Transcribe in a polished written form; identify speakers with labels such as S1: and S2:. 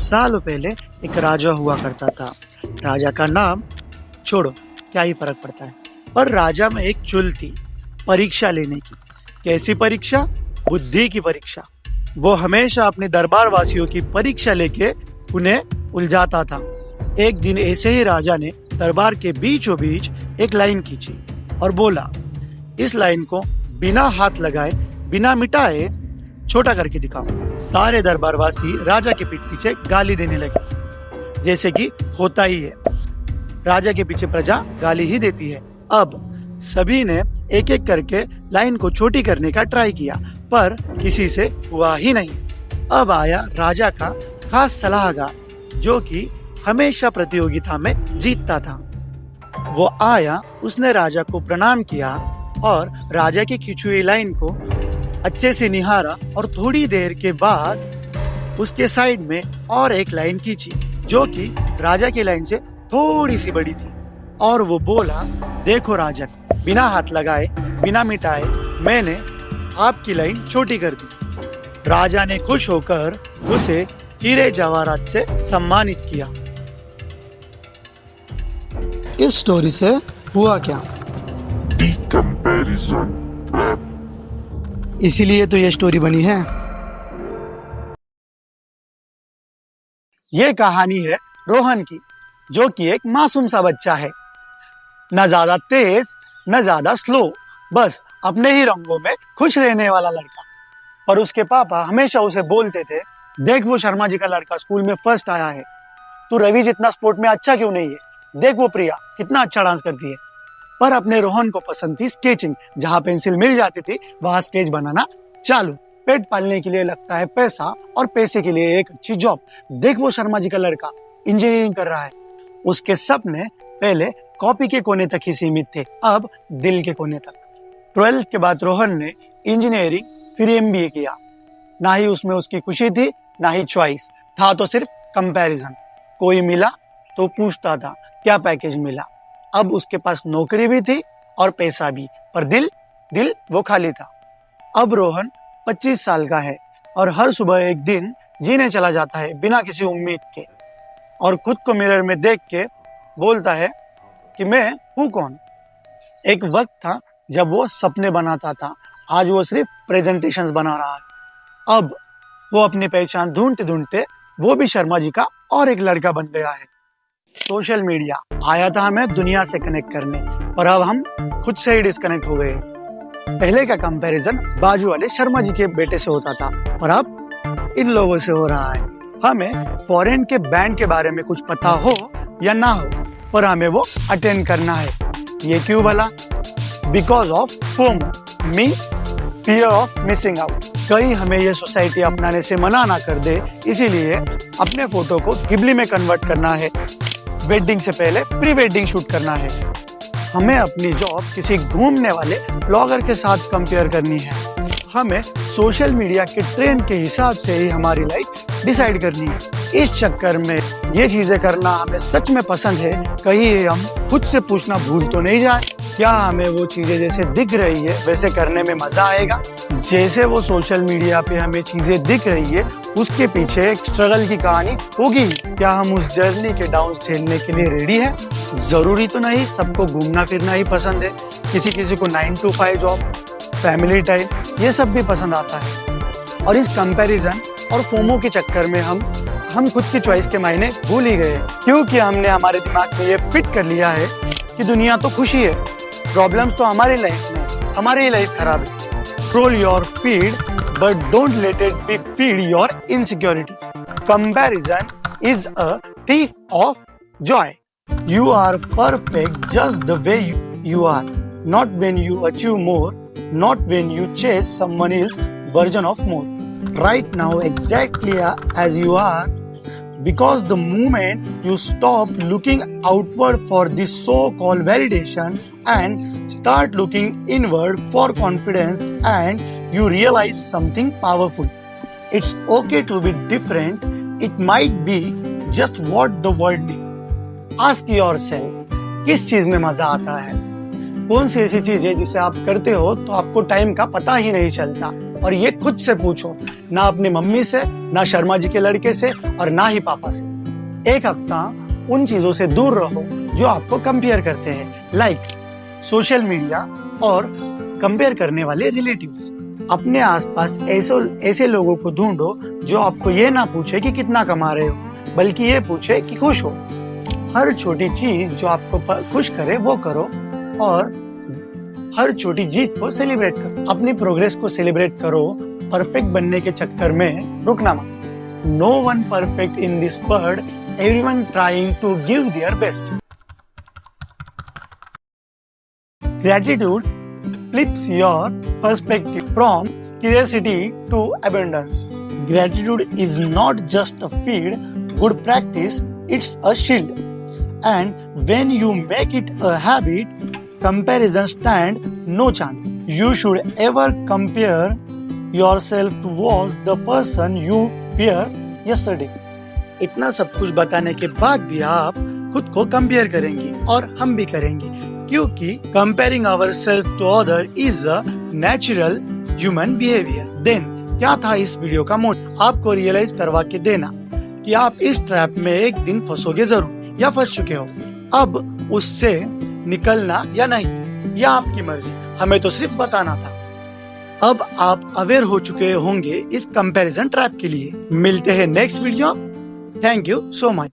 S1: सालों पहले एक राजा हुआ करता था। राजा का नाम छोड़ो, क्या ही फर्क पड़ता है। पर राजा में एक चुल थी, परीक्षा लेने की। कैसी परीक्षा? बुद्धि की परीक्षा। वो हमेशा अपने दरबार वासियों की परीक्षा लेके उन्हें उलझाता था। एक दिन ऐसे ही राजा ने दरबार के बीचों बीच एक लाइन खींची और बोला, इस लाइन को बिना हाथ लगाए, बिना मिटाए छोटा करके दिखाओ। सारे दरबारवासी राजा के पीठ पीछे गाली देने लगे, जैसे कि होता ही है, राजा के पीछे प्रजा गाली ही देती है। अब सभी ने एक एक करके लाइन को छोटी करने का ट्राई किया, पर किसी से हुआ ही नहीं। अब आया राजा का खास सलाहकार, जो कि हमेशा प्रतियोगिता में जीतता था। वो आया, उसने राजा को प्रणाम किया और राजा की खींची हुई लाइन को अच्छे से निहारा और थोड़ी देर के बाद उसके साइड में और एक लाइन खींची, जो कि राजा की लाइन से थोड़ी सी बड़ी थी। और वो बोला, देखो राजन, बिना हाथ लगाए, बिना मिटाए मैंने आपकी लाइन छोटी कर दी। राजा ने खुश होकर उसे हीरे जवाहरात से सम्मानित किया। इस स्टोरी से हुआ क्या?
S2: Comparison trap.
S1: इसीलिए तो ये स्टोरी बनी है। ये कहानी है रोहन की, जो कि एक मासूम सा बच्चा है, न ज्यादा तेज न ज्यादा स्लो, बस अपने ही रंगों में खुश रहने वाला लड़का। और उसके पापा हमेशा उसे बोलते थे, देख वो शर्मा जी का लड़का स्कूल में फर्स्ट आया है, तू रवि जितना स्पोर्ट में अच्छा क्यों नहीं है, देख वो प्रिया कितना अच्छा डांस करती है। पर अपने रोहन को पसंद थी स्केचिंग, जहाँ पेंसिल मिल जाती थी वहां स्केच बनाना चालू। पेट पालने के लिए लगता है पैसा, और पैसे के लिए एक अच्छी जॉब। देख वो शर्मा जी का लड़का इंजीनियरिंग कर रहा है। उसके सपने पहले कॉपी के कोने तक ही सीमित थे, अब दिल के कोने तक। 12th के बाद रोहन ने इंजीनियरिंग फिर MBA किया। ना ही उसमें उसकी खुशी थी, ना ही चॉइस था, तो सिर्फ कंपैरिजन। कोई मिला तो पूछता था क्या पैकेज मिला। अब उसके पास नौकरी भी थी और पैसा भी, पर दिल वो खाली था। अब रोहन 25 साल का है और हर सुबह एक दिन जीने चला जाता है बिना किसी उम्मीद के, और खुद को मिरर में देख के बोलता है कि मैं हूँ कौन। एक वक्त था जब वो सपने बनाता था, आज वो सिर्फ प्रेजेंटेशंस बना रहा है। अब वो अपनी पहचान ढूंढते ढूंढते वो भी शर्मा जी का और एक लड़का बन गया है। सोशल मीडिया आया था हमें दुनिया से कनेक्ट करने, पर अब हम खुद से ही डिस्कनेक्ट हो गए। पहले का कंपैरिजन बाजू वाले शर्मा जी के बेटे से होता था, पर अब इन लोगों से हो रहा है। हमें फॉरेन के बैंड के बारे में कुछ पता हो या ना हो, पर हमें वो अटेंड करना है। ये क्यों भला? Because of FOMO, means fear of missing out. कहीं हमें ये सोसाइटी अपनाने से मना ना कर दे, इसीलिए अपने फोटो को गिबली में कन्वर्ट करना है। वेडिंग से पहले प्री वेडिंग शूट करना है। हमें अपनी जॉब किसी घूमने वाले ब्लॉगर के साथ कंपेयर करनी है। हमें सोशल मीडिया के ट्रेंड के हिसाब से ही हमारी लाइफ डिसाइड करनी है। इस चक्कर में ये चीजें करना हमें सच में पसंद है? कहीं हम खुद से पूछना भूल तो नहीं जाए, क्या हमें वो चीजें जैसे दिख रही है वैसे करने में मजा आएगा? जैसे वो सोशल मीडिया पे हमें चीजें दिख रही है, उसके पीछे एक स्ट्रगल की कहानी होगी। क्या हम उस जर्नी के डाउन्स झेलने के लिए रेडी है? जरूरी तो नहीं सबको घूमना फिरना ही पसंद है, किसी किसी को 9 to 5 जॉब, फैमिली टाइम, ये सब भी पसंद आता है। और इस कंपैरिजन और फोमो के चक्कर में हम खुद की चॉइस के मायने भूल ही गए, क्योंकि हमने हमारे दिमाग में ये फिट कर लिया है कि दुनिया तो खुशी है, प्रॉब्लम्स तो हमारी लाइफ में, हमारी ही लाइफ खराब है। Control your feed, but don't let it be feed your insecurities. Comparison is a thief of joy. You are perfect just the way you are. Not when you achieve more, not when you chase someone else's version of more. Right now, exactly as you are, because the moment you stop looking outward for this so-called validation and start looking inward for confidence, and you realize something powerful. It's okay to be different. It might be just what the world needs. Ask yourself, किस चीज में मजा आता है? कौन सी ऐसी चीज है जिसे आप करते हो तो आपको टाइम का पता ही नहीं चलता? और ये खुद से पूछो, ना अपनी मम्मी से, ना शर्मा जी के लड़के से, और ना ही पापा से। एक हफ्ता उन चीजों से दूर रहो जो आपको कंपेयर करते हैं, लाइक सोशल मीडिया और कंपेयर करने वाले रिलेटिव्स। अपने आसपास ऐसे लोगों को ढूंढो जो आपको ये ना पूछे कि कितना कमा रहे हो, बल्कि ये पूछे कि खुश हो। हर छोटी चीज जो आपको खुश करे वो करो, और हर छोटी जीत को सेलिब्रेट करो। अपनी प्रोग्रेस को सेलिब्रेट करो, परफेक्ट बनने के चक्कर में रुकना मत। No one perfect in this world, everyone trying to give their best. Gratitude flips your perspective from scarcity to abundance. Gratitude is not just a feed, good practice, it's a shield. And when you make it a habit, comparison stand no chance. You should ever compare yourself towards the person you were yesterday. इतना सब कुछ बताने के बाद भी आप खुद को कंपेयर करेंगे, और हम भी करेंगे, क्योंकि comparing ourselves to other is a natural human behaviour. Then क्या था इस वीडियो का मोटिव? आपको रियलाइज करवा के देना कि आप इस ट्रैप में एक दिन फंसोगे जरूर, या फंस चुके हो। अब उससे निकलना या नहीं, यह आपकी मर्जी, हमें तो सिर्फ बताना था। अब आप अवेयर हो चुके होंगे इस कंपैरिजन ट्रैप के लिए। मिलते हैं next video. Thank you so much.